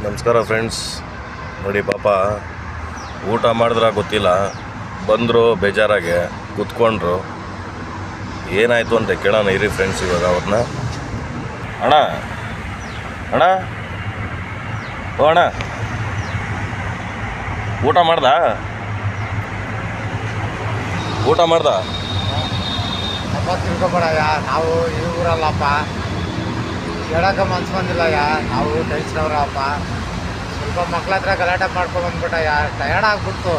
ನಮಸ್ಕಾರ ಫ್ರೆಂಡ್ಸ್. ನೋಡಿ ಪಾಪ ಊಟ ಮಾಡಿದ್ರ ಗೊತ್ತಿಲ್ಲ, ಬಂದರು ಬೇಜಾರಾಗೆ ಕೂತ್ಕೊಂಡ್ರು. ಏನಾಯಿತು ಅಂತ ಕೇಳೋಣ ಇರಿ ಫ್ರೆಂಡ್ಸ್ ಇವಾಗ ಅವ್ರನ್ನ. ಅಣ್ಣ ಅಣ್ಣ ಓ ಅಣ್ಣ, ಊಟ ಮಾಡ್ದ ಅಪ್ಪ ತಿಳ್ಕೊಬೇಡಯ್ಯ, ನಾವು ಈ ಊರಲ್ಲಪ್ಪ, ಹೇಳಕ್ಕೆ ಮನ್ಸು ಬಂದಿಲ್ಲಯ್ಯ. ನಾವು ಟೈಲ್ಸ್ನವ್ರಪ್ಪ, ಸ್ವಲ್ಪ ಮಕ್ಳ ಹತ್ರ ಗಲಾಟೆ ಮಾಡ್ಕೊಂಡು ಬಂದ್ಬಿಟ್ಟಯ್ಯ. ಟಯರ್ಡ್ ಆಗ್ಬಿಡ್ತು.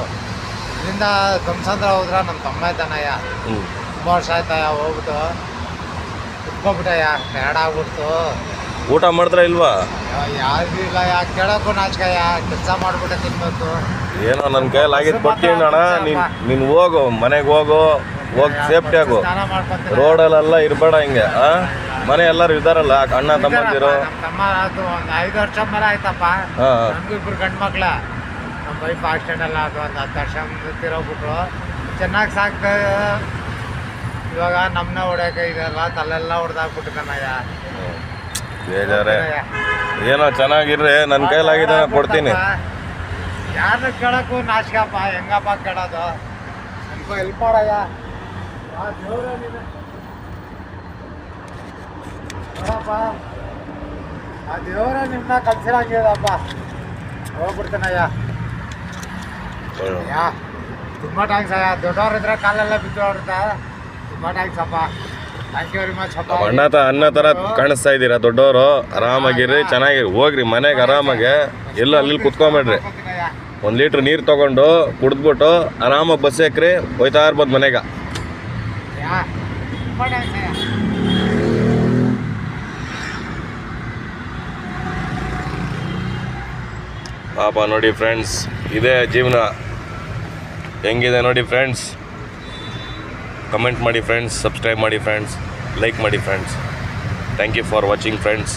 ಇದರಿಂದ ಧ್ವಂಸಂದ್ರ ಹೋದ್ರ ನಮ್ಮ ತಮ್ಮ ಇದ್ದಾನಯ್ಯ. ತುಂಬ ವರ್ಷ ಆಯ್ತಯ್ಯ ಹೋಗ್ಬಿಟ್ಟು ಕುತ್ಕೊಬಿಟ್ಟಯ್ಯ. ಟಯರ್ಡ್ ಆಗ್ಬಿಡ್ತು. ಊಟ ಮಾಡಿದ್ರ ಇಲ್ವಾ? ಯಾವ್ದು ಇಲ್ಲಯ್ಯ, ಕೇಳೋಕ್ಕೂ ನಾಚಿಕಯ್ಯ. ಕೆಲಸ ಮಾಡ್ಬಿಟ್ಟೆ ತಿನ್ಬೇಕು. ಏನೋ ನನ್ನ ಕೈಯಲ್ಲಿ ಆಗಿದ್ದು ಕೊಡ್ತೀನಿ ಅಣ್ಣ. ನೀನು ಹೋಗು, ಮನೆಗೆ ಹೋಗಿ ಸೇಫ್ಟಿ ಆಗು. ಸ್ನಾನ ಮಾಡ್ಕೊಂತೀನಿ. ರೋಡಲ್ಲೆಲ್ಲ ಇರಬೇಡ ಹಿಂಗೆ. ಮನೆ ಎಲ್ಲರೂ ಇದ್ದಾರಲ್ಲ, ಅಣ್ಣ ತಮ್ಮಂದಿರು. ನಮ್ಮ ತಮ್ಮ ಅದು ಒಂದು 5 ವರ್ಷ ಮೇಲೆ ಆಯ್ತಪ್ಪ. ನಮ್ಗೂ 2 ಗಂಡು ಮಕ್ಳ. ನಮ್ಮ ವೈಫ್ ಆಕ್ಸಿಡೆಂಟ್ ಎಲ್ಲ ಅದು ಒಂದು 10 ವರ್ಷ ತಿರೋಗ್ಬಿಟ್ರು. ಚೆನ್ನಾಗಿ ಸಾಕ್ತ. ಇವಾಗ ನಮ್ಮನ್ನ ಹೊಡ್ಯಕ್ಕೆ ಇದೆಲ್ಲ ತಲೆಲ್ಲ ಹೊಡೆದಾಕ್ಬಿಟ್ಟಿದ್ದಾನಯ್ಯ. ಬೇಜಾರೇ. ಏನೋ ಚೆನ್ನಾಗಿರ್ರಿ, ನನ್ನ ಕೈಲಾಗಿದೆ ಕೊಡ್ತೀನಿ. ಯಾರನ್ನ ಕೇಳೋಕ್ಕೂ ನಾಚಿಕಪ್ಪ. ಹೆಂಗಪ್ಪ ಕೇಳೋದು? ನನಗೂ ಹೆಲ್ಪ್ ಮಾಡಯ್ಯ. ನೋಡಪ್ಪ, ಆ ದೇವರ ನಿಮ್ಮನ್ನ ಕಲ್ಸಿರಂಗಿದಪ್ಪ. ಹೋಗ್ಬಿಡ್ತಾನಯ್ಯ. ಯಾ ತುಂಬ ಥ್ಯಾಂಕ್ಸ್ ಅಯ್ಯ. ದೊಡ್ಡವ್ರಿದ್ರೆ ಕಾಲೆಲ್ಲ ಬಿದ್ದೋಡ್ತಾ. ತುಂಬ ಥ್ಯಾಂಕ್ಸ್ ಅಪ್ಪ. ಥ್ಯಾಂಕ್ ಯು ವೆರಿ ಮಚ್ ಅಪ್ಪ. ಅನ್ನ ಥರ ಕಾಣಿಸ್ತಾ ಇದ್ದೀರಾ ದೊಡ್ಡವರು. ಆರಾಮಾಗಿರ್ರಿ, ಚೆನ್ನಾಗಿರಿ. ಹೋಗ್ರಿ ಮನೆಗೆ ಆರಾಮಾಗೆ. ಎಲ್ಲ ಅಲ್ಲಿ ಕುತ್ಕೊಂಬೇಡ್ರಿ. 1 ಲೀಟ್ರ್ ನೀರು ತೊಗೊಂಡು ಕುಡಿದ್ಬಿಟ್ಟು ಆರಾಮಾಗಿ ಬಸ್ ಹಾಕ್ರಿ, ಹೋಯ್ತಾ ಇರ್ಬೋದು ಮನೆಗೆ. ತುಂಬ ಥ್ಯಾಂಕ್ಸ್ ಅಯ್ಯ. ಪಾಪ ನೋಡಿ ಫ್ರೆಂಡ್ಸ್, ಇದೇ ಜೀವನ. ಹೆಂಗಿದೆ ನೋಡಿ ಫ್ರೆಂಡ್ಸ್. ಕಮೆಂಟ್ ಮಾಡಿ ಫ್ರೆಂಡ್ಸ್, ಸಬ್ಸ್ಕ್ರೈಬ್ ಮಾಡಿ ಫ್ರೆಂಡ್ಸ್, ಲೈಕ್ ಮಾಡಿ friends. Thank you for watching friends.